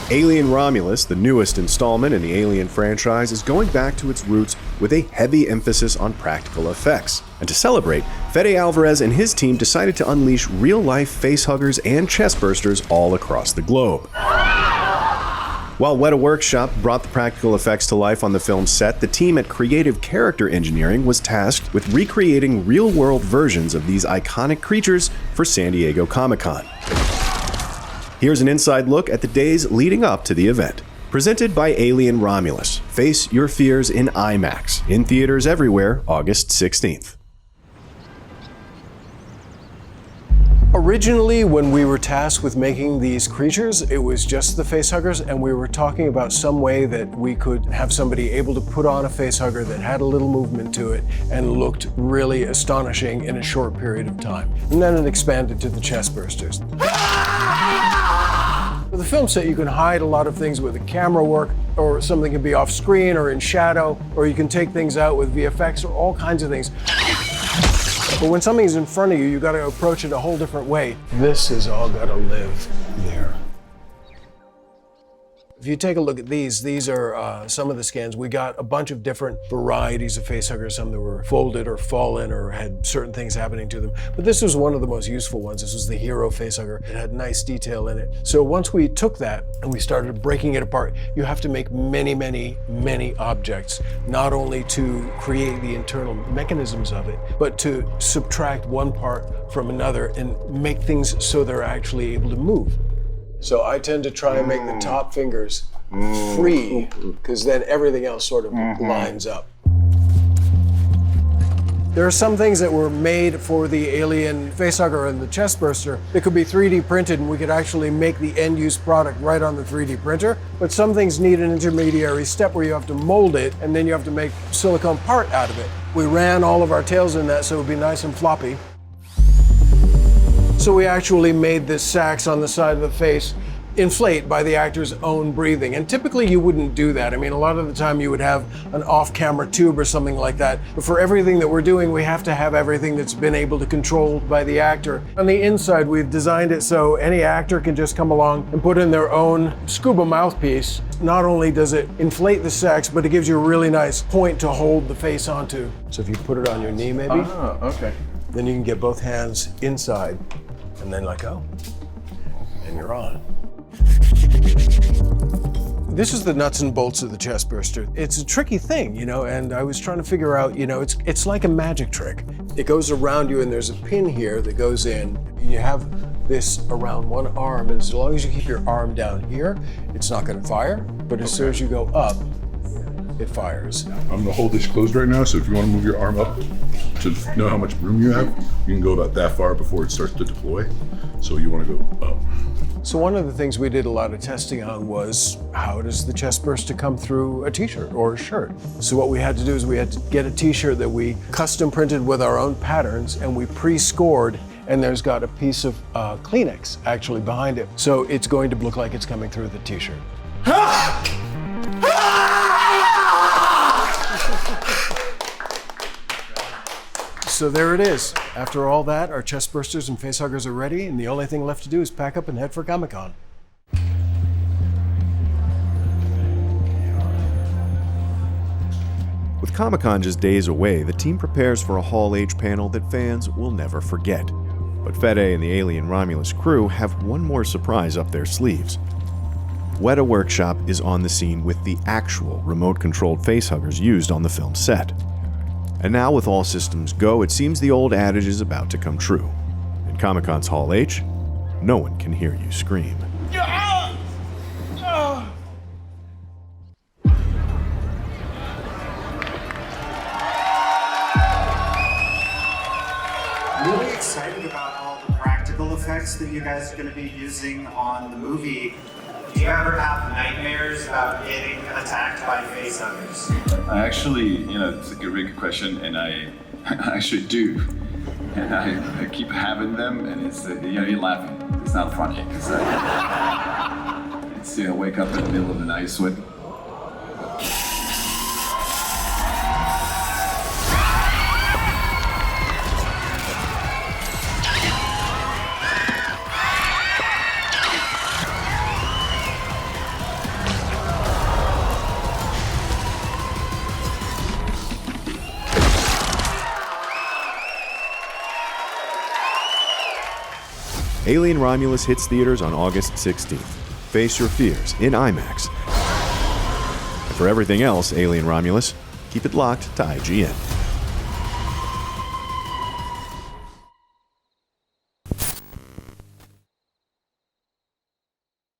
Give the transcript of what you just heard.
Alien Romulus, the newest installment in the Alien franchise, is going back to its roots with a heavy emphasis on practical effects. And to celebrate, Fede Álvarez and his team decided to unleash real-life facehuggers and chestbursters all across the globe. While Weta Workshop brought the practical effects to life on the film's set, the team at Creative Character Engineering was tasked with recreating real-world versions of these iconic creatures for San Diego Comic-Con. Here's an inside look at the days leading up to the event. Presented by Alien Romulus. Face your fears in IMAX. In theaters everywhere, August 16th. Originally, when we were tasked with making these creatures, it was just the facehuggers, and we were talking about some way that we could have somebody able to put on a facehugger that had a little movement to it and looked really astonishing in a short period of time. And then it expanded to the chestbursters. With the film set, you can hide a lot of things with the camera work, or something can be off screen or in shadow, or you can take things out with VFX or all kinds of things. But when something's in front of you, you got to approach it a whole different way. This has all got to live there. If you take a look at these are some of the scans. We got a bunch of different varieties of facehuggers, some that were folded or fallen or had certain things happening to them. But this was one of the most useful ones. This was the hero facehugger. It had nice detail in it. So once we took that and we started breaking it apart, you have to make many, many, many objects, not only to create the internal mechanisms of it, but to subtract one part from another and make things so they're actually able to move. So I tend to try and make the top fingers free, because then everything else sort of lines up. There are some things that were made for the Alien facehugger and the chestburster that could be 3D printed, and we could actually make the end-use product right on the 3D printer. But some things need an intermediary step where you have to mold it, and then you have to make silicone part out of it. We ran all of our tails in that so it would be nice and floppy. So we actually made this sacs on the side of the face inflate by the actor's own breathing. And typically you wouldn't do that. I mean, a lot of the time you would have an off-camera tube or something like that. But for everything that we're doing, we have to have everything that's been able to control by the actor. On the inside, we've designed it so any actor can just come along and put in their own scuba mouthpiece. Not only does it inflate the sacs, but it gives you a really nice point to hold the face onto. So if you put it on your knee, maybe. Oh, okay. Then you can get both hands inside and then let go, and you're on. This is the nuts and bolts of the chestburster. It's a tricky thing, you know, and I was trying to figure out, you know, it's like a magic trick. It goes around you and there's a pin here that goes in. You have this around one arm, and as long as you keep your arm down here, it's not gonna fire, but as soon as you go up, it fires. I'm gonna hold this closed right now, so if you wanna move your arm up to know how much room you have, you can go about that far before it starts to deploy. So you wanna go up. So one of the things we did a lot of testing on was, how does the chestburster come through a t-shirt or a shirt? So what we had to do is we had to get a t-shirt that we custom printed with our own patterns, and we pre-scored, and there's got a piece of Kleenex actually behind it. So it's going to look like it's coming through the t-shirt. So there it is. After all that, our chestbursters and facehuggers are ready, and the only thing left to do is pack up and head for Comic-Con. With Comic-Con just days away, the team prepares for a Hall H panel that fans will never forget. But Fede and the Alien Romulus crew have one more surprise up their sleeves. Weta Workshop is on the scene with the actual remote-controlled facehuggers used on the film set. And now, with all systems go, it seems the old adage is about to come true. In Comic-Con's Hall H, no one can hear you scream. Really excited about all the practical effects that you guys are going to be using on the movie. Do you ever have nightmares about getting attacked by facehuggers? I actually, it's a really good question, and I actually do. And I keep having them, and it's, you're laughing. It's not funny, because it's, wake up in the middle of the night sweat. Alien Romulus hits theaters on August 16th. Face your fears in IMAX. And for everything else, Alien Romulus, keep it locked to IGN.